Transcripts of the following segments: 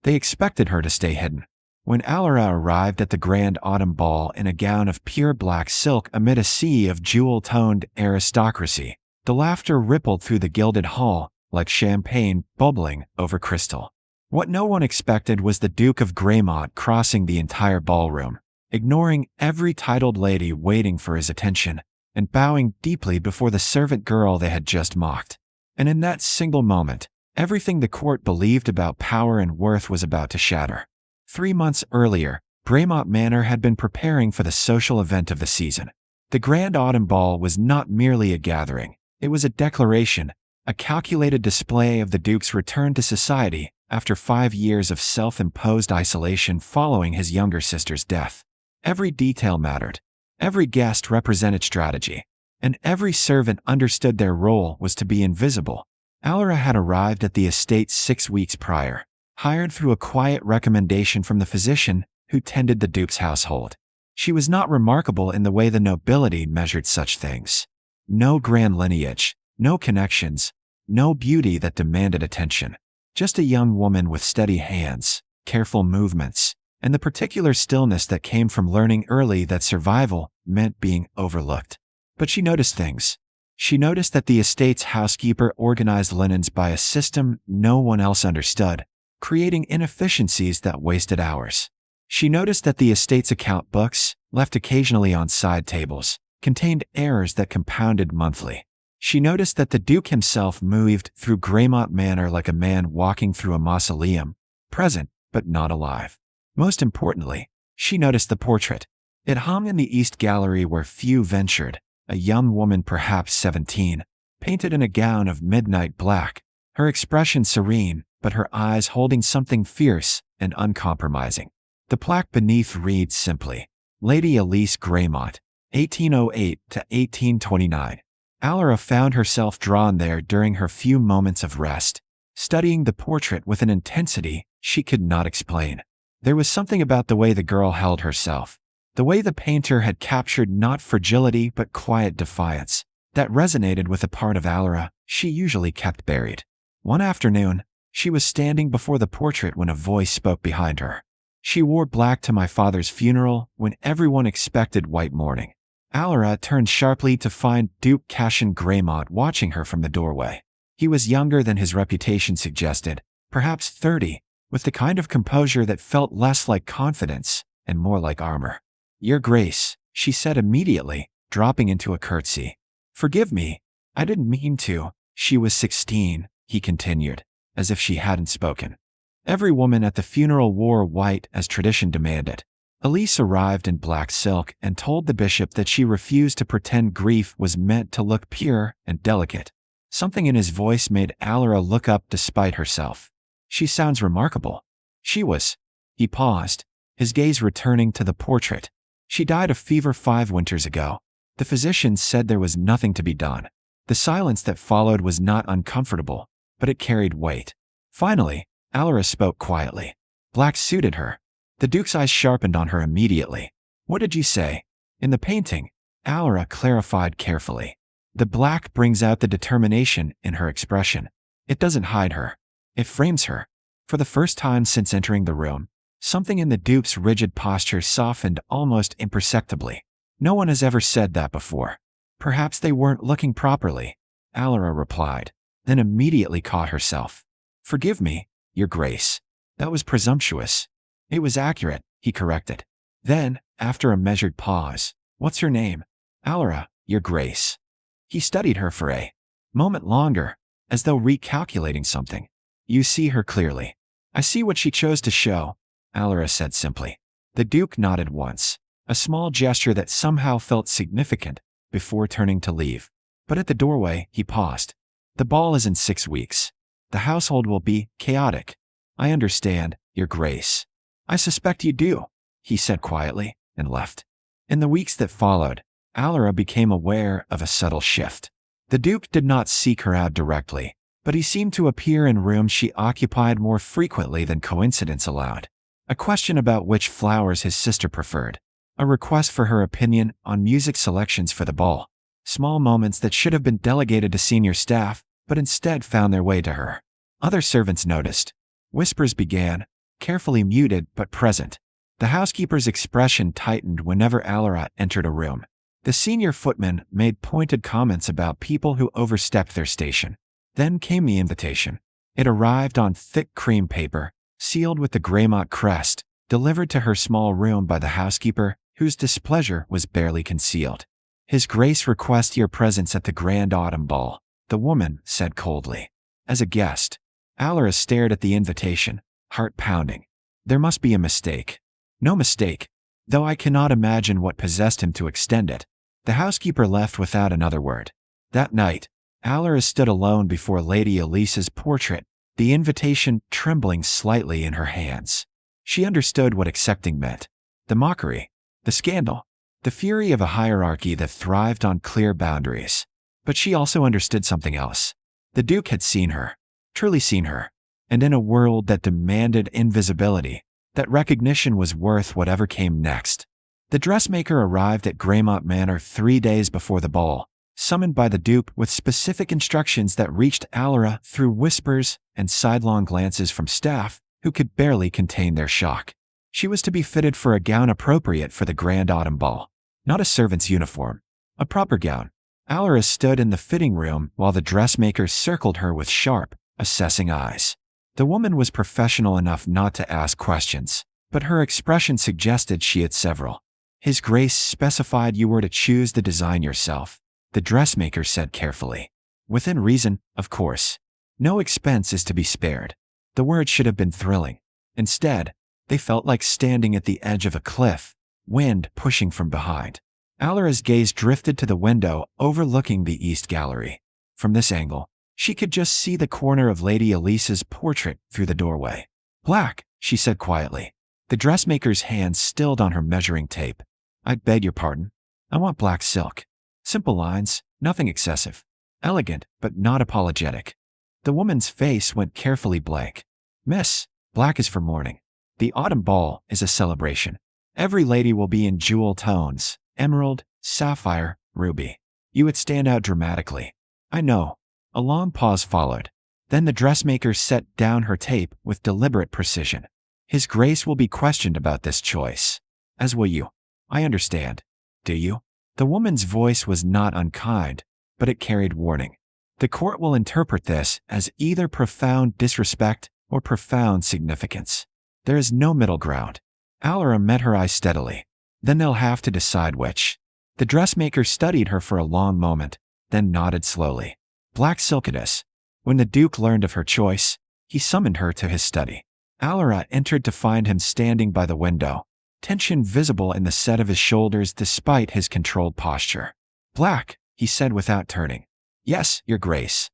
They expected her to stay hidden. When Alara arrived at the grand autumn ball in a gown of pure black silk amid a sea of jewel-toned aristocracy, the laughter rippled through the gilded hall like champagne bubbling over crystal. What no one expected was the Duke of Greymont crossing the entire ballroom, ignoring every titled lady waiting for his attention, and bowing deeply before the servant girl they had just mocked. And in that single moment, everything the court believed about power and worth was about to shatter. 3 months earlier, Greymont Manor had been preparing for the social event of the season. The Grand Autumn Ball was not merely a gathering. It was a declaration, a calculated display of the Duke's return to society after 5 years of self-imposed isolation following his younger sister's death. Every detail mattered. Every guest represented strategy, and every servant understood their role was to be invisible. Alara had arrived at the estate 6 weeks prior, hired through a quiet recommendation from the physician who tended the Duke's household. She was not remarkable in the way the nobility measured such things. No grand lineage, no connections, no beauty that demanded attention. Just a young woman with steady hands, careful movements, and the particular stillness that came from learning early that survival meant being overlooked. But she noticed things. She noticed that the estate's housekeeper organized linens by a system no one else understood, creating inefficiencies that wasted hours. She noticed that the estate's account books, left occasionally on side tables, contained errors that compounded monthly. She noticed that the Duke himself moved through Greymont Manor like a man walking through a mausoleum, present but not alive. Most importantly, she noticed the portrait. It hung in the East Gallery where few ventured, a young woman perhaps 17, painted in a gown of midnight black, her expression serene, but her eyes holding something fierce and uncompromising. The plaque beneath reads simply, Lady Elise Greymont, 1808 to 1829. Alara found herself drawn there during her few moments of rest, studying the portrait with an intensity she could not explain. There was something about the way the girl held herself, the way the painter had captured not fragility but quiet defiance, that resonated with a part of Alara she usually kept buried. One afternoon, she was standing before the portrait when a voice spoke behind her. She wore black to my father's funeral when everyone expected white mourning. Alara turned sharply to find Duke Cassian Greymont watching her from the doorway. He was younger than his reputation suggested, perhaps 30, with the kind of composure that felt less like confidence and more like armor. Your Grace, she said immediately, dropping into a curtsy. Forgive me, I didn't mean to. She was 16, he continued, as if she hadn't spoken. Every woman at the funeral wore white as tradition demanded. Elise arrived in black silk and told the bishop that she refused to pretend grief was meant to look pure and delicate. Something in his voice made Alara look up despite herself. She sounds remarkable. She was. He paused, his gaze returning to the portrait. She died of fever 5 winters ago. The physician said there was nothing to be done. The silence that followed was not uncomfortable, but it carried weight. Finally, Alara spoke quietly. Black suited her. The Duke's eyes sharpened on her immediately. What did you say? In the painting, Alara clarified carefully. The black brings out the determination in her expression. It doesn't hide her. It frames her. For the first time since entering the room, something in the Duke's rigid posture softened almost imperceptibly. No one has ever said that before. Perhaps they weren't looking properly, Alara replied, then immediately caught herself. Forgive me, Your Grace. That was presumptuous. It was accurate, he corrected. Then, after a measured pause, what's your name? Alara, Your Grace. He studied her for a moment longer, as though recalculating something. You see her clearly. I see what she chose to show, Alara said simply. The Duke nodded once, a small gesture that somehow felt significant, before turning to leave. But at the doorway, he paused. The ball is in 6 weeks. The household will be chaotic. I understand, Your Grace. I suspect you do, he said quietly, and left. In the weeks that followed, Alara became aware of a subtle shift. The Duke did not seek her out directly, but he seemed to appear in rooms she occupied more frequently than coincidence allowed. A question about which flowers his sister preferred. A request for her opinion on music selections for the ball. Small moments that should have been delegated to senior staff, but instead found their way to her. Other servants noticed. Whispers began. carefully muted but present. The housekeeper's expression tightened whenever Alara entered a room. The senior footman made pointed comments about people who overstepped their station. Then came the invitation. It arrived on thick cream paper, sealed with the Greymont crest, delivered to her small room by the housekeeper, whose displeasure was barely concealed. "His Grace requests your presence at the Grand Autumn Ball," the woman said coldly. As a guest, Alara stared at the invitation, heart pounding. There must be a mistake. No mistake, though I cannot imagine what possessed him to extend it. The housekeeper left without another word. That night, Alara stood alone before Lady Elisa's portrait, the invitation trembling slightly in her hands. She understood what accepting meant. The mockery, the scandal, the fury of a hierarchy that thrived on clear boundaries. But she also understood something else. The Duke had seen her, truly seen her, and in a world that demanded invisibility, that recognition was worth whatever came next. The dressmaker arrived at Greymont Manor 3 days before the ball, summoned by the Duke with specific instructions that reached Alara through whispers and sidelong glances from staff who could barely contain their shock. She was to be fitted for a gown appropriate for the Grand Autumn Ball, not a servant's uniform, a proper gown. Alara stood in the fitting room while the dressmaker circled her with sharp, assessing eyes. The woman was professional enough not to ask questions, but her expression suggested she had several. "His Grace specified you were to choose the design yourself," the dressmaker said carefully. "Within reason, of course. No expense is to be spared." The words should have been thrilling. Instead, they felt like standing at the edge of a cliff, wind pushing from behind. Alara's gaze drifted to the window overlooking the East Gallery. From this angle, she could just see the corner of Lady Elisa's portrait through the doorway. "Black," she said quietly. The dressmaker's hand stilled on her measuring tape. "I beg your pardon. I want black silk. Simple lines, nothing excessive. Elegant, but not apologetic." The woman's face went carefully blank. "Miss, black is for mourning. The autumn ball is a celebration. Every lady will be in jewel tones, emerald, sapphire, ruby. You would stand out dramatically." "I know." A long pause followed. Then the dressmaker set down her tape with deliberate precision. "His Grace will be questioned about this choice. As will you. I understand. Do you?" The woman's voice was not unkind, but it carried warning. "The court will interpret this as either profound disrespect or profound significance. There is no middle ground." Alara met her eyes steadily. "Then they'll have to decide which." The dressmaker studied her for a long moment, then nodded slowly. "Black silk it is." When the Duke learned of her choice, he summoned her to his study. Alara entered to find him standing by the window, tension visible in the set of his shoulders despite his controlled posture. "Black," he said without turning. "Yes, Your Grace.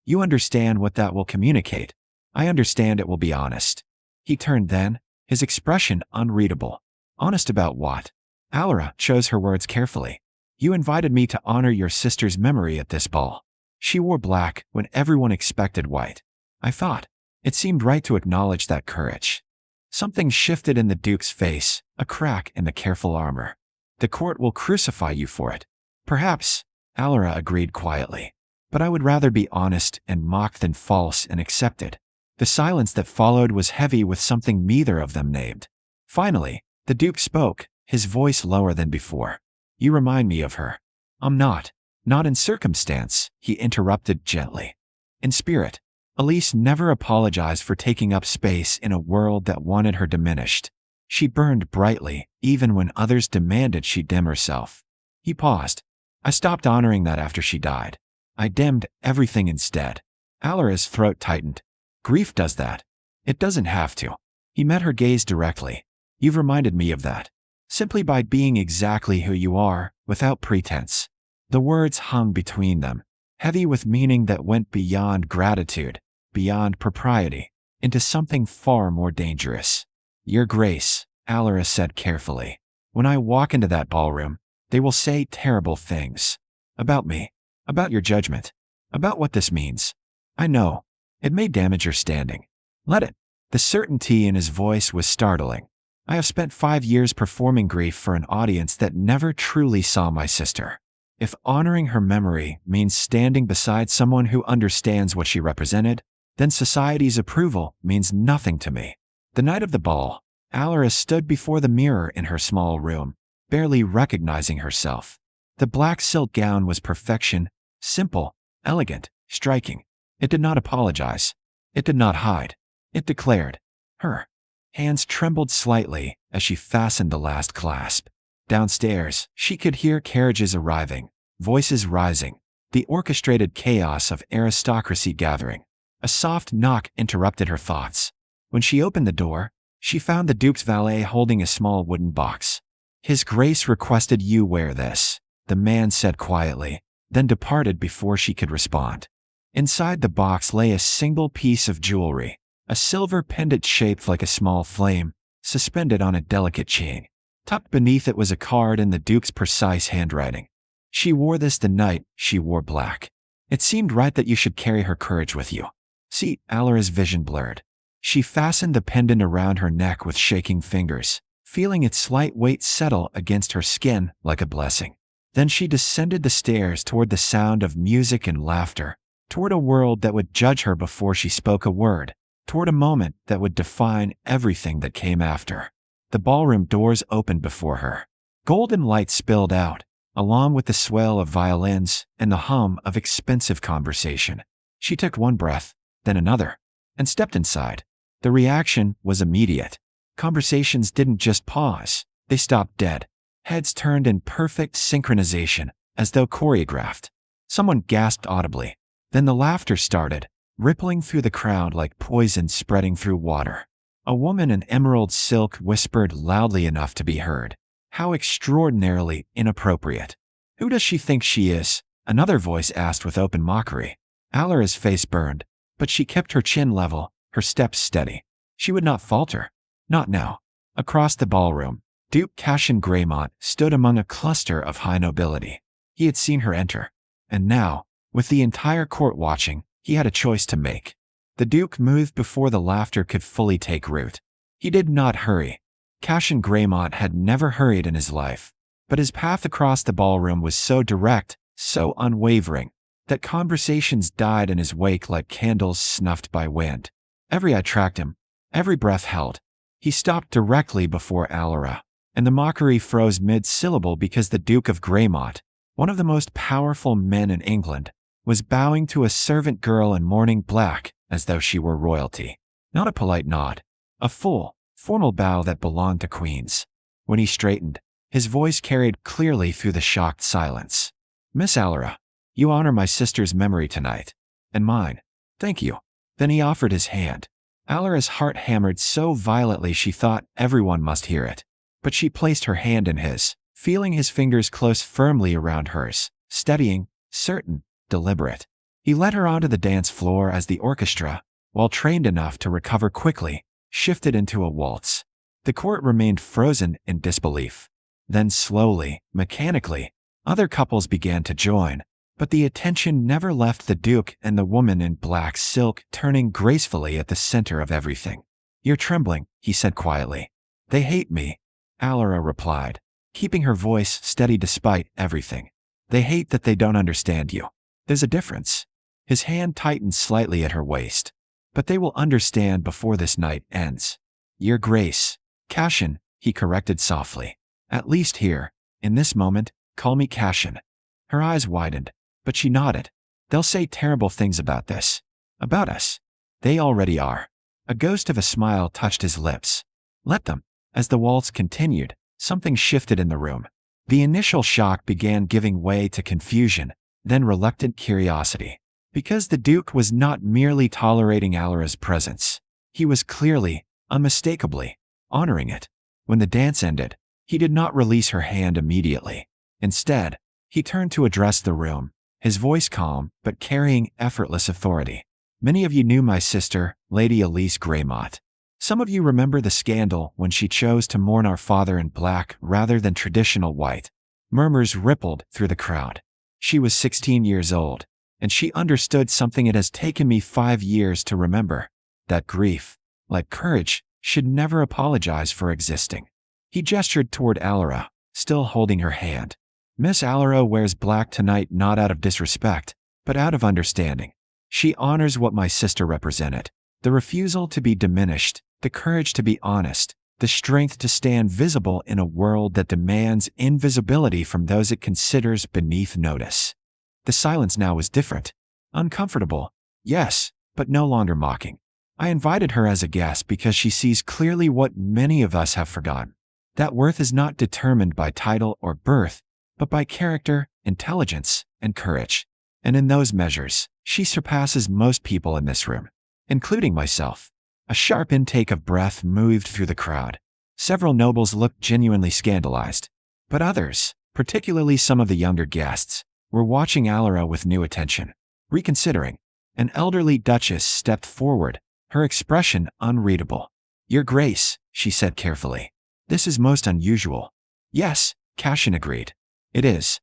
You understand what that will communicate. I understand it will be honest." He turned then, his expression unreadable. "Honest about what?" Alara chose her words carefully. "You invited me to honor your sister's memory at this ball. She wore black when everyone expected white. I thought it seemed right to acknowledge that courage." Something shifted in the Duke's face, a crack in the careful armor. "The court will crucify you for it." "Perhaps," Alara agreed quietly. "But I would rather be honest and mocked than false and accepted." The silence that followed was heavy with something neither of them named. Finally, the Duke spoke, his voice lower than before. "You remind me of her." "I'm not. Not in circumstance," he interrupted gently. "In spirit." Elise never apologized for taking up space in a world that wanted her diminished. She burned brightly, even when others demanded she dim herself. He paused. "I stopped honoring that after she died. I dimmed everything instead." Alara's throat tightened. "Grief does that. It doesn't have to." He met her gaze directly. "You've reminded me of that. Simply by being exactly who you are, without pretense." The words hung between them, heavy with meaning that went beyond gratitude, beyond propriety, into something far more dangerous. "Your Grace," Alara said carefully, "when I walk into that ballroom, they will say terrible things. About me, about your judgment, about what this means. I know. It may damage your standing. Let it." The certainty in his voice was startling. "I have spent 5 years performing grief for an audience that never truly saw my sister. If honoring her memory means standing beside someone who understands what she represented, then society's approval means nothing to me." The night of the ball, Alara stood before the mirror in her small room, barely recognizing herself. The black silk gown was perfection, simple, elegant, striking. It did not apologize. It did not hide. It declared. Her hands trembled slightly as she fastened the last clasp. Downstairs, she could hear carriages arriving, voices rising, the orchestrated chaos of aristocracy gathering. A soft knock interrupted her thoughts. When she opened the door, she found the Duke's valet holding a small wooden box. His Grace requested you wear this, the man said quietly, then departed before she could respond. Inside the box lay a single piece of jewelry, a silver pendant shaped like a small flame, suspended on a delicate chain. Tucked beneath it was a card in the Duke's precise handwriting. She wore this the night she wore black. It seemed right that you should carry her courage with you. See, Alara's vision blurred. She fastened the pendant around her neck with shaking fingers, feeling its slight weight settle against her skin like a blessing. Then she descended the stairs toward the sound of music and laughter, toward a world that would judge her before she spoke a word, toward a moment that would define everything that came after. The ballroom doors opened before her. Golden light spilled out, along with the swell of violins and the hum of expensive conversation. She took one breath, then another, and stepped inside. The reaction was immediate. Conversations didn't just pause, they stopped dead. Heads turned in perfect synchronization, as though choreographed. Someone gasped audibly. Then the laughter started, rippling through the crowd like poison spreading through water. A woman in emerald silk whispered loudly enough to be heard. How extraordinarily inappropriate. Who does she think she is? Another voice asked with open mockery. Alara's face burned, but she kept her chin level, her steps steady. She would not falter. Not now. Across the ballroom, Duke of Greymont stood among a cluster of high nobility. He had seen her enter. And now, with the entire court watching, he had a choice to make. The Duke moved before the laughter could fully take root. He did not hurry. Duke of Greymont had never hurried in his life, but his path across the ballroom was so direct, so unwavering, that conversations died in his wake like candles snuffed by wind. Every eye tracked him, every breath held. He stopped directly before Alara, and the mockery froze mid-syllable because the Duke of Greymont, one of the most powerful men in England, was bowing to a servant girl in mourning black as though she were royalty. Not a polite nod, a full, formal bow that belonged to queens. When he straightened, his voice carried clearly through the shocked silence. Miss Alara, you honor my sister's memory tonight. And mine. Thank you. Then he offered his hand. Alara's heart hammered so violently she thought everyone must hear it. But she placed her hand in his, feeling his fingers close firmly around hers, steadying, certain, deliberate. He led her onto the dance floor as the orchestra, while trained enough to recover quickly, shifted into a waltz. The court remained frozen in disbelief. Then slowly, mechanically, other couples began to join, but the attention never left the Duke and the woman in black silk turning gracefully at the center of everything. You're trembling, he said quietly. They hate me, Alara replied, keeping her voice steady despite everything. They hate that they don't understand you. There's a difference. His hand tightened slightly at her waist. But they will understand before this night ends. Your Grace. Cashin, he corrected softly. At least here, in this moment, call me Cashin. Her eyes widened, but she nodded. They'll say terrible things about this. About us. They already are. A ghost of a smile touched his lips. Let them. As the waltz continued, something shifted in the room. The initial shock began giving way to confusion, then reluctant curiosity. Because the Duke was not merely tolerating Alara's presence. He was clearly, unmistakably, honoring it. When the dance ended, he did not release her hand immediately. Instead, he turned to address the room, his voice calm but carrying effortless authority. Many of you knew my sister, Lady Elise Greymont. Some of you remember the scandal when she chose to mourn our father in black rather than traditional white. Murmurs rippled through the crowd. She was 16 years old, and she understood something it has taken me 5 years to remember. That grief, like courage, should never apologize for existing. He gestured toward Alara, still holding her hand. Miss Alara wears black tonight not out of disrespect, but out of understanding. She honors what my sister represented. The refusal to be diminished, the courage to be honest, the strength to stand visible in a world that demands invisibility from those it considers beneath notice. The silence now was different. Uncomfortable, yes, but no longer mocking. I invited her as a guest because she sees clearly what many of us have forgotten. That worth is not determined by title or birth, but by character, intelligence, and courage. And in those measures, she surpasses most people in this room, including myself. A sharp intake of breath moved through the crowd. Several nobles looked genuinely scandalized, but others, particularly some of the younger guests, were watching Alara with new attention. Reconsidering, an elderly duchess stepped forward, her expression unreadable. "Your Grace," she said carefully. "This is most unusual." "Yes," Cassian agreed. "It is."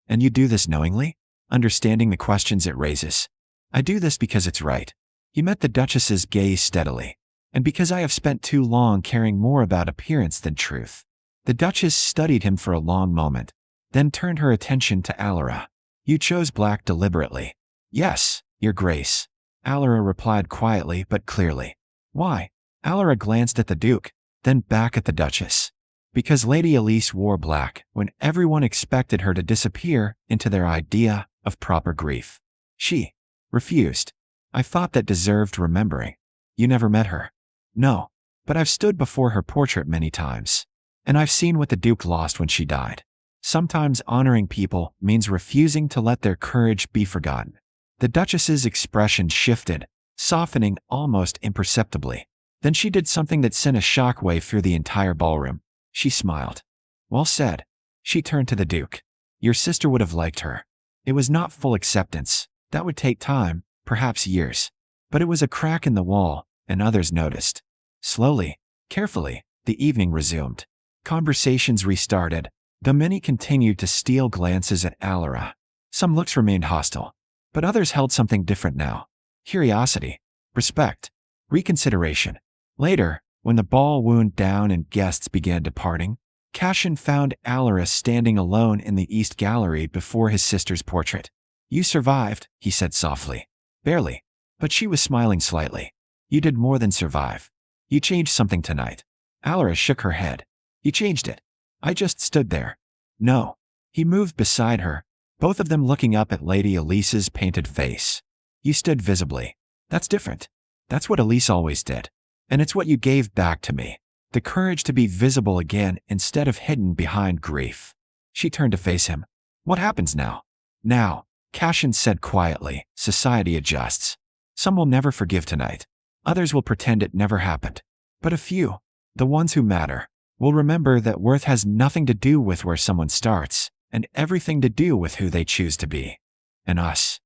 "And you do this knowingly? Understanding the questions it raises?" "I do this because it's right." He met the Duchess's gaze steadily. "And because I have spent too long caring more about appearance than truth." The Duchess studied him for a long moment, then turned her attention to Alara. "You chose black deliberately." "Yes, Your Grace," Alara replied quietly but clearly. "Why?" Alara glanced at the Duke, then back at the Duchess. "Because Lady Elise wore black when everyone expected her to disappear into their idea of proper grief. She refused. I thought that deserved remembering." "You never met her?" "No, but I've stood before her portrait many times. And I've seen what the Duke lost when she died. Sometimes honoring people means refusing to let their courage be forgotten." The Duchess's expression shifted, softening almost imperceptibly. Then she did something that sent a shockwave through the entire ballroom. She smiled. "Well said." She turned to the Duke. "Your sister would have liked her. It was not full acceptance. That would take time, perhaps years. But it was a crack in the wall, and others noticed." Slowly, carefully, the evening resumed. Conversations restarted, though many continued to steal glances at Alara. Some looks remained hostile, but others held something different now. Curiosity, respect, reconsideration. Later, when the ball wound down and guests began departing, Cassian found Alara standing alone in the East Gallery before his sister's portrait. "You survived," he said softly. "Barely." But she was smiling slightly. "You did more than survive. You changed something tonight." Alara shook her head. "You changed it." "I just stood there." "No." He moved beside her, both of them looking up at Lady Elise's painted face. "You stood visibly. That's different. That's what Elise always did. And it's what you gave back to me. The courage to be visible again instead of hidden behind grief." She turned to face him. "What happens now?" "Now," Cassian said quietly, "society adjusts. Some will never forgive tonight. Others will pretend it never happened. But a few, the ones who matter, will remember that worth has nothing to do with where someone starts, and everything to do with who they choose to be. And us."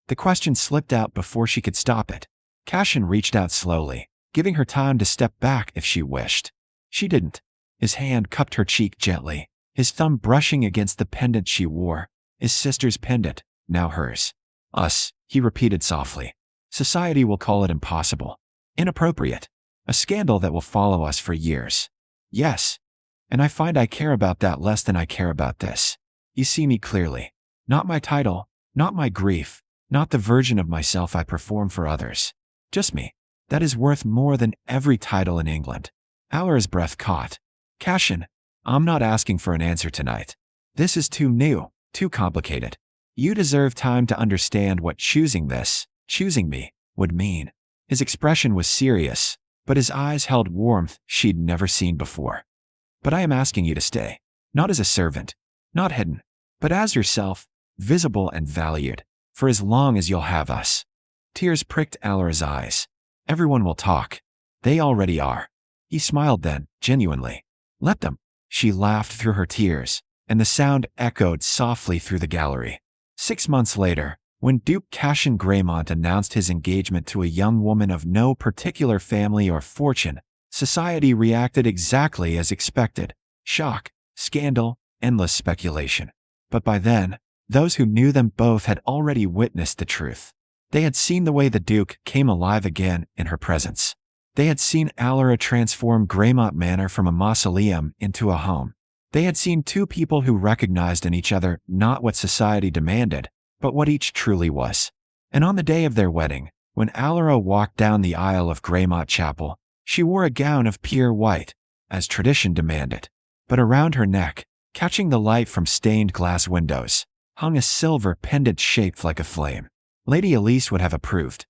The question slipped out before she could stop it. Cassian reached out slowly, giving her time to step back if she wished. She didn't. His hand cupped her cheek gently, his thumb brushing against the pendant she wore, his sister's pendant, now hers. "Us," he repeated softly. "Society will call it impossible, inappropriate, a scandal that will follow us for years." "Yes. And I find I care about that less than I care about this. You see me clearly. Not my title, not my grief, not the version of myself I perform for others. Just me. That is worth more than every title in England." Alara's breath caught. "Cassian, I'm not asking for an answer tonight. This is too new, too complicated. You deserve time to understand what choosing me, would mean." His expression was serious, but his eyes held warmth she'd never seen before. "But I am asking you to stay. Not as a servant, not hidden, but as yourself, visible and valued, for as long as you'll have us." Tears pricked Alara's eyes. "Everyone will talk. They already are." He smiled then, genuinely. "Let them." She laughed through her tears, and the sound echoed softly through the gallery. 6 months later, when Duke Cassian Greymont announced his engagement to a young woman of no particular family or fortune, society reacted exactly as expected. Shock, scandal, endless speculation. But by then, those who knew them both had already witnessed the truth. They had seen the way the Duke came alive again in her presence. They had seen Alara transform Greymont Manor from a mausoleum into a home. They had seen two people who recognized in each other not what society demanded, but what each truly was. And on the day of their wedding, when Alara walked down the aisle of Greymont Chapel, She wore a gown of pure white, as tradition demanded, but around her neck, catching the light from stained glass windows, hung a silver pendant shaped like a flame. Lady Elise would have approved,